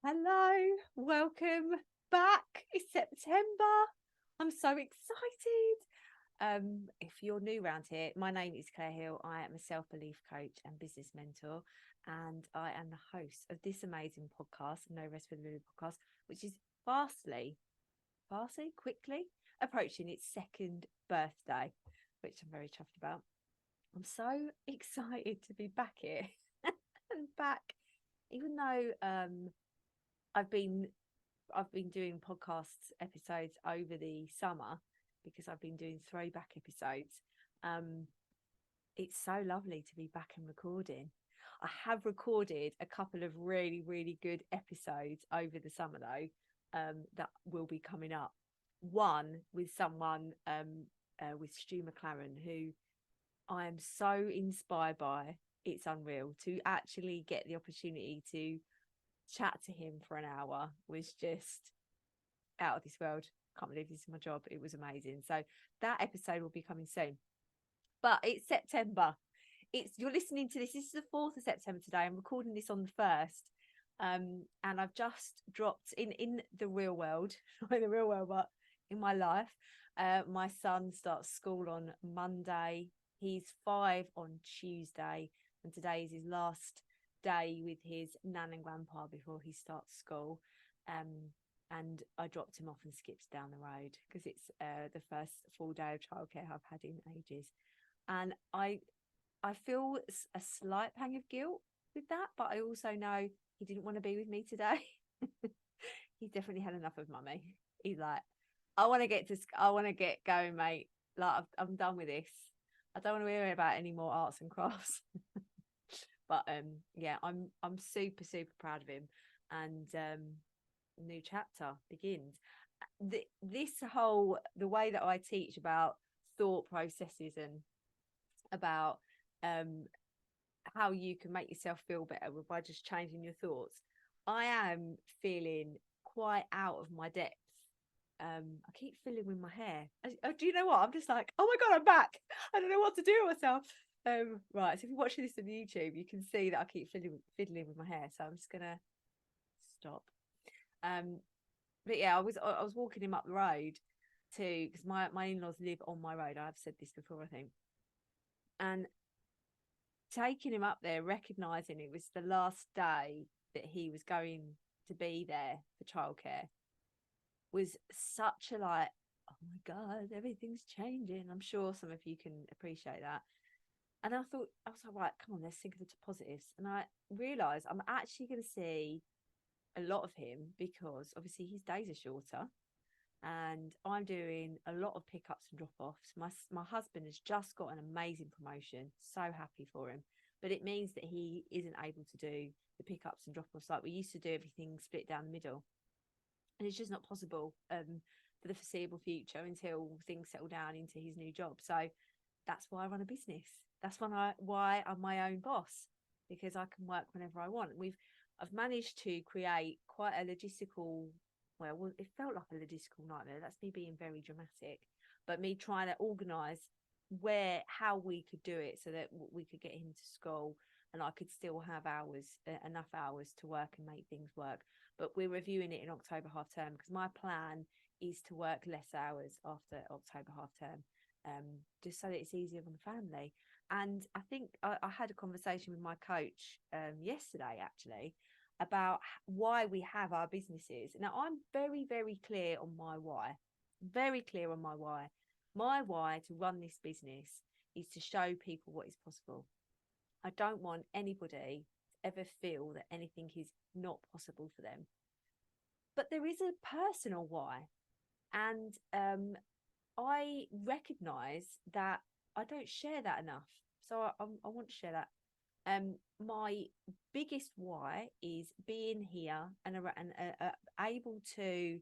Hello, welcome back. It's September. I'm so excited. If you're new around here, my name is Claire Hill. I am a self-belief coach and business mentor, and I am the host of this amazing podcast, No Rest for the Wicked podcast, which is quickly approaching its second birthday, which I'm very chuffed about. I'm so excited to be back here and back, even though I've been doing podcast episodes over the summer because I've been doing throwback episodes. Um, it's so lovely to be back and recording. I have recorded a couple of really, really good episodes over the summer though, that will be coming up. One with someone with Stu McLaren, who I am so inspired by. It's unreal to actually get the opportunity to chat to him for an hour was just out of this world. Can't believe this is my job. It was amazing. So that episode will be coming soon. But it's September. You're listening to this. This is the 4th of September today. I'm recording this on the 1st. And I've just dropped in the real world, not in the real world, but in my life. My son starts school on Monday. He's 5 on Tuesday, and today is his last day with his nan and grandpa before he starts school. And I dropped him off and skipped down the road because it's the first full day of childcare I've had in ages. And I feel a slight pang of guilt with that, but I also know he didn't want to be with me today. He's definitely had enough of mummy. He's like, I want to get going, mate. Like I'm done with this. I don't want to worry about any more arts and crafts. But yeah, I'm super proud of him, and new chapter begins. The way that I teach about thought processes and about how you can make yourself feel better by just changing your thoughts. I am feeling quite out of my depth. I keep fiddling with my hair. Do you know what? I'm just like, oh my god, I'm back. I don't know what to do with myself. Right, so if you're watching this on YouTube, you can see that I keep fiddling with my hair. So I'm just gonna stop. But yeah, I was walking him up the road because my in-laws live on my road. I've said this before, I think, and taking him up there, recognizing it was the last day that he was going to be there for childcare, was such a like, oh my god, everything's changing. I'm sure some of you can appreciate that. And I was like, right, come on, let's think of the positives. And I realized I'm actually going to see a lot of him because obviously his days are shorter, and I'm doing a lot of pickups and drop-offs. My husband has just got an amazing promotion. So happy for him. But it means that he isn't able to do the pickups and drop-offs like we used to do, everything split down the middle. And it's just not possible for the foreseeable future until things settle down into his new job. So that's why I run a business. That's why I'm my own boss, because I can work whenever I want. I've managed to create quite a logistical, well, it felt like a logistical nightmare. That's me being very dramatic, but me trying to organise how we could do it so that we could get him to school and I could still have enough hours to work and make things work. But we're reviewing it in October half term because my plan is to work less hours after October half term, just so that it's easier on the family. And I think I had a conversation with my coach yesterday, actually, about why we have our businesses. Now, I'm very, very clear on my why. Very clear on my why. My why to run this business is to show people what is possible. I don't want anybody to ever feel that anything is not possible for them. But there is a personal why. And I recognise that I don't share that enough. So I want to share that. My biggest why is being here and able to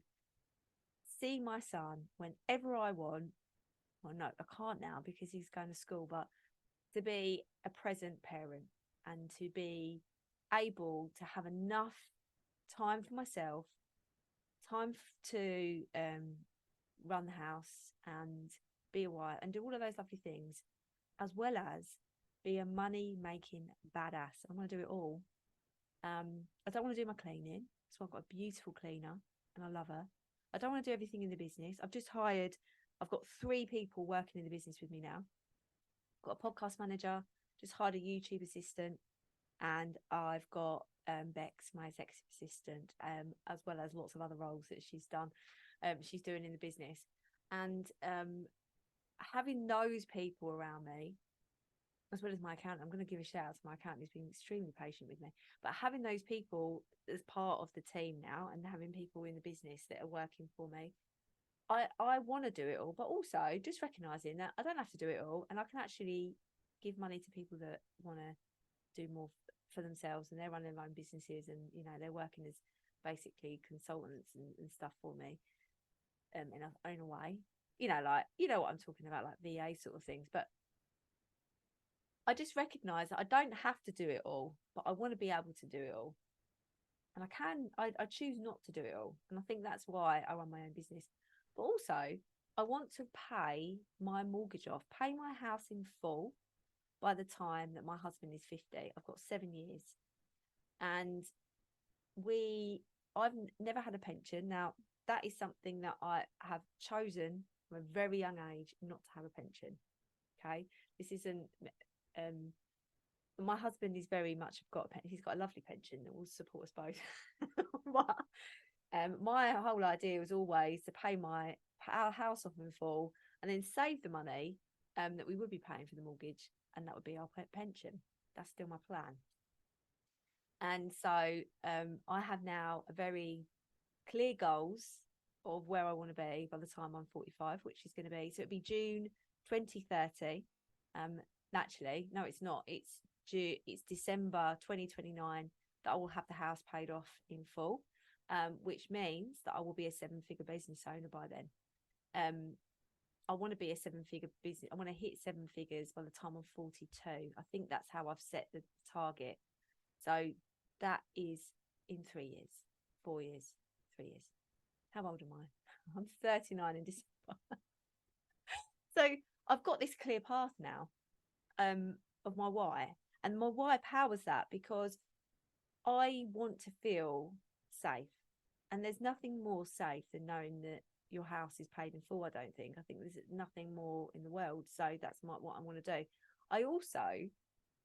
see my son whenever I want. Well, no, I can't now because he's going to school, but to be a present parent and to be able to have enough time for myself, time to run the house and be a wife and do all of those lovely things, as well as be a money making badass. I'm going to do it all. I don't want to do my cleaning. So I've got a beautiful cleaner and I love her. I don't want to do everything in the business. I've got 3 people working in the business with me now. Got a podcast manager, just hired a YouTube assistant, and I've got Bex, my executive assistant, as well as lots of other roles that she's doing in the business. And having those people around me, as well as my accountant, I'm going to give a shout out to my accountant who's been extremely patient with me. But having those people as part of the team now, and having people in the business that are working for me, I want to do it all, but also just recognizing that I don't have to do it all, and I can actually give money to people that want to do more for themselves, and they're running their own businesses, and they're working as basically consultants and stuff for me, in a way, like what I'm talking about, like VA sort of things. But I just recognize that I don't have to do it all, but I want to be able to do it all, and I choose not to do it all, and I think that's why I run my own business. But also, I want to pay my mortgage off, pay my house in full by the time that my husband is 50. I've got 7 years. And I've never had a pension. Now, that is something that I have chosen from a very young age not to have a pension. Okay. This isn't, my husband is very much he's got a lovely pension that will support us both. But my whole idea was always to pay our house off in full and then save the money that we would be paying for the mortgage, and that would be our pension. That's still my plan. And so I have now a very clear goals of where I want to be by the time I'm 45, which is going to be, so it'll be June 2030. Naturally, no, it's not. It's December 2029 that I will have the house paid off in full. Which means that I will be a 7-figure business owner by then. I want to be a 7-figure business. I want to hit 7 figures by the time I'm 42. I think that's how I've set the target. So that is in 3 years, 4 years, 3 years. How old am I? I'm 39 in December. So I've got this clear path now of my why. And my why powers that because I want to feel safe. And there's nothing more safe than knowing that your house is paid in full, I don't think. I think there's nothing more in the world. So that's what I want to do. I also,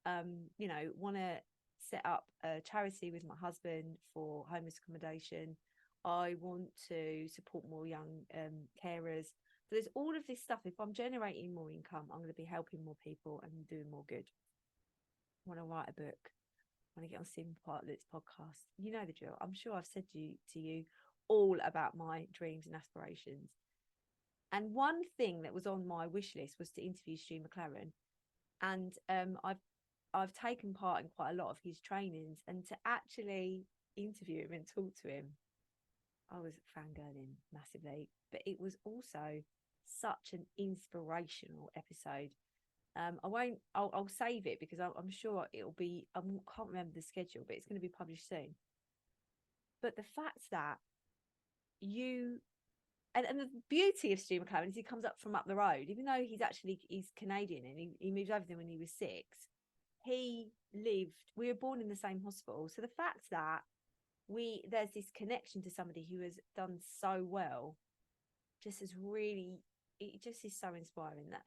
want to set up a charity with my husband for homeless accommodation. I want to support more young carers. So there's all of this stuff. If I'm generating more income, I'm going to be helping more people and doing more good. I want to write a book. I want to get on Sim Partlet's podcast. You know the drill. I'm sure I've said to you all about my dreams and aspirations. And one thing that was on my wish list was to interview Stu McLaren. And I've taken part in quite a lot of his trainings, and to actually interview him and talk to him, I was fangirling massively. But it was also such an inspirational episode. I'll save it because I'm sure it'll be, I can't remember the schedule, but it's going to be published soon. But the fact that and the beauty of Stu McLaren is he comes up from up the road, even though he's Canadian and he moved over there when he was 6. We were born in the same hospital. So the fact that there's this connection to somebody who has done so well it just is so inspiring. That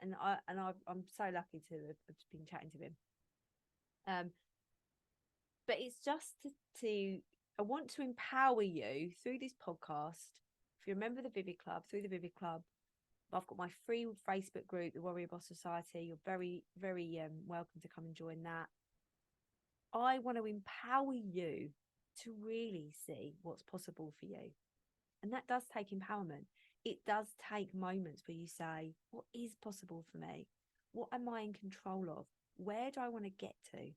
I'm so lucky to have been chatting to him. But it's just I want to empower you through this podcast. If you remember the Vivid Club, through the Vivid Club, I've got my free Facebook group, the Warrior Boss Society. You're very, very welcome to come and join that. I want to empower you to really see what's possible for you. And that does take empowerment. It does take moments where you say, what is possible for me? What am I in control of? Where do I want to get to?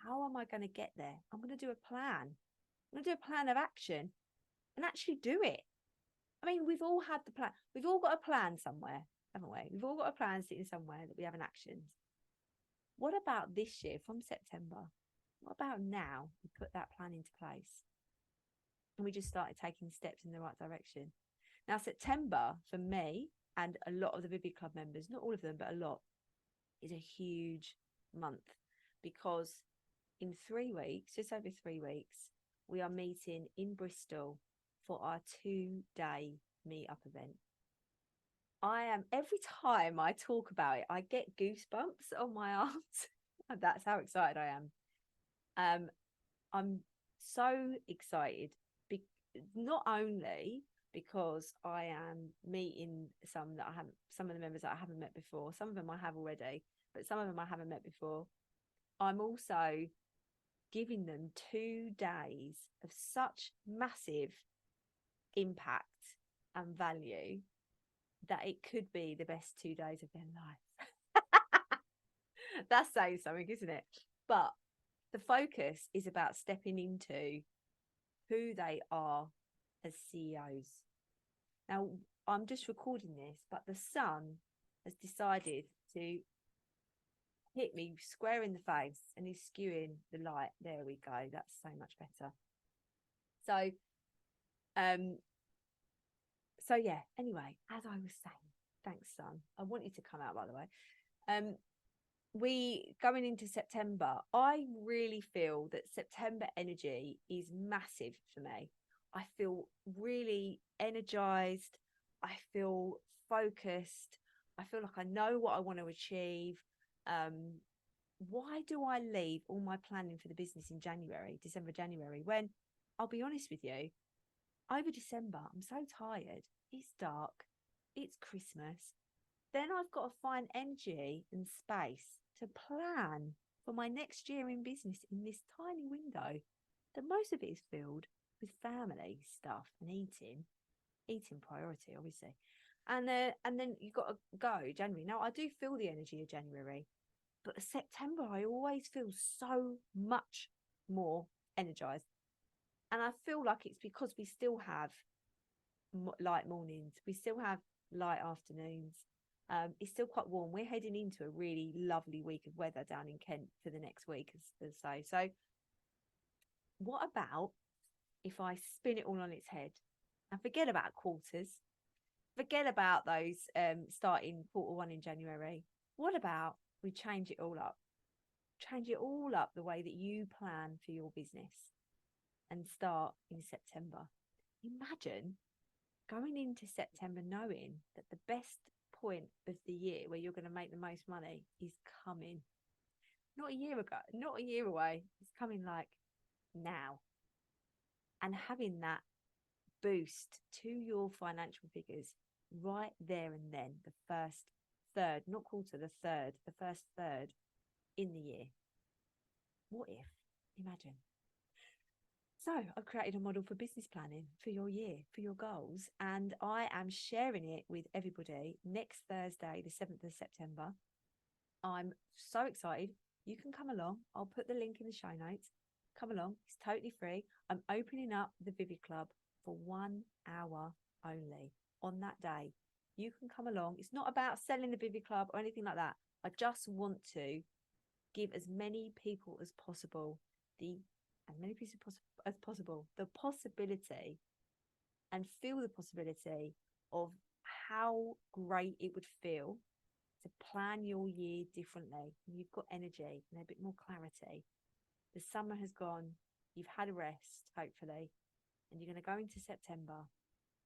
How am I going to get there? I'm going to do a plan. I'm going to do a plan of action and actually do it. I mean, we've all had the plan. We've all got a plan somewhere, haven't we? We've all got a plan sitting somewhere that we haven't actioned. What about this year from September? What about now we put that plan into place and we just started taking steps in the right direction? Now, September for me and a lot of the Vivid Club members, not all of them, but a lot, is a huge month because in 3 weeks, just over 3 weeks, we are meeting in Bristol for our 2-day meetup event. I am, every time I talk about it, I get goosebumps on my arms. That's how excited I am. I'm so excited, not only because I am meeting some of the members that I haven't met before. Some of them I have already, but some of them I haven't met before. I'm also giving them 2 days of such massive impact and value that it could be the best 2 days of their life. That's saying something, isn't it? But the focus is about stepping into who they are as CEOs. Now, I'm just recording this, but the sun has decided to hit me square in the face and is skewing the light. There we go. That's so much better. So yeah, anyway, as I was saying, thanks, sun. I want you to come out, by the way. We going into September, I really feel that September energy is massive for me. I feel really energized. I feel focused. I feel like I know what I want to achieve. Why do I leave all my planning for the business in December, January, when I'll be honest with you, over December, I'm so tired. It's dark. It's Christmas. Then I've got to find energy and space to plan for my next year in business in this tiny window. That most of it is filled with family stuff and eating priority, obviously. And then you've got to go January. Now, I do feel the energy of January, but September, I always feel so much more energized. And I feel like it's because we still have light mornings. We still have light afternoons. It's still quite warm. We're heading into a really lovely week of weather down in Kent for the next week, as so what about if I spin it all on its head and forget about quarters, forget about those starting Q1 in January? What about we change it all up the way that you plan for your business and start in September? Imagine going into September knowing that the best point of the year where you're going to make the most money is coming. Not a year ago, not a year away. It's coming like now. And having that boost to your financial figures right there and then, the first third, not quarter, the first third in the year. What if? Imagine. So I've created a model for business planning for your year, for your goals, and I am sharing it with everybody next Thursday, the 7th of September. I'm so excited. You can come along. I'll put the link in the show notes. Come along. It's totally free. I'm opening up the Vivid Club for 1 hour only on that day. You can come along. It's not about selling the Vivid Club or anything like that. I just want to give as many people as possible the possibility and feel the possibility of how great it would feel to plan your year differently. You've got energy and a bit more clarity. The summer has gone, you've had a rest, hopefully, and you're going to go into September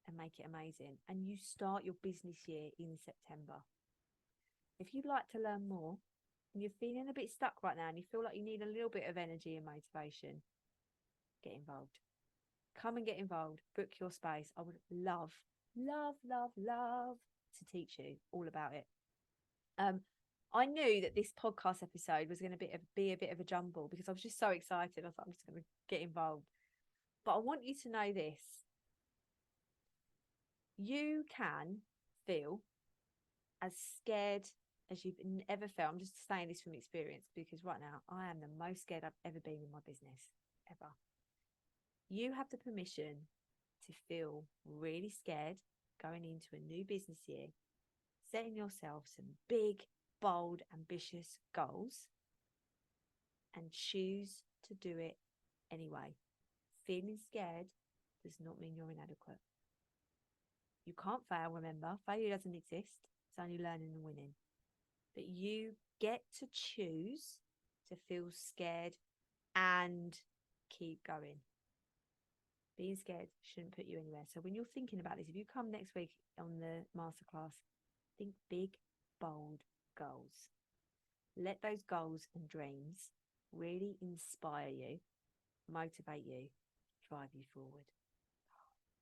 and make it amazing. And you start your business year in September. If you'd like to learn more and you're feeling a bit stuck right now and you feel like you need a little bit of energy and motivation, get involved. Come and get involved. Book your space. I would love to teach you all about it. I knew that this podcast episode was going to be a bit of a jumble because I was just so excited. I thought I'm just going to get involved. But I want you to know this. You can feel as scared as you've ever felt. I'm just saying this from experience because right now I am the most scared I've ever been in my business, ever. You have the permission to feel really scared going into a new business year, setting yourself some big, bold, ambitious goals and choose to do it anyway. Feeling scared does not mean you're inadequate. You can't fail, remember. Failure doesn't exist. It's only learning and winning. But you get to choose to feel scared and keep going. Being scared shouldn't put you anywhere. So when you're thinking about this, if you come next week on the masterclass, think big, bold goals. Let those goals and dreams really inspire you, motivate you, drive you forward.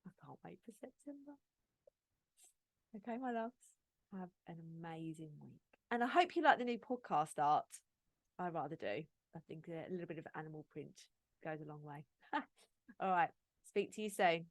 I can't wait for September. Okay, my loves, have an amazing week. And I hope you like the new podcast art. I rather do. I think a little bit of animal print goes a long way. All right. Speak to you soon.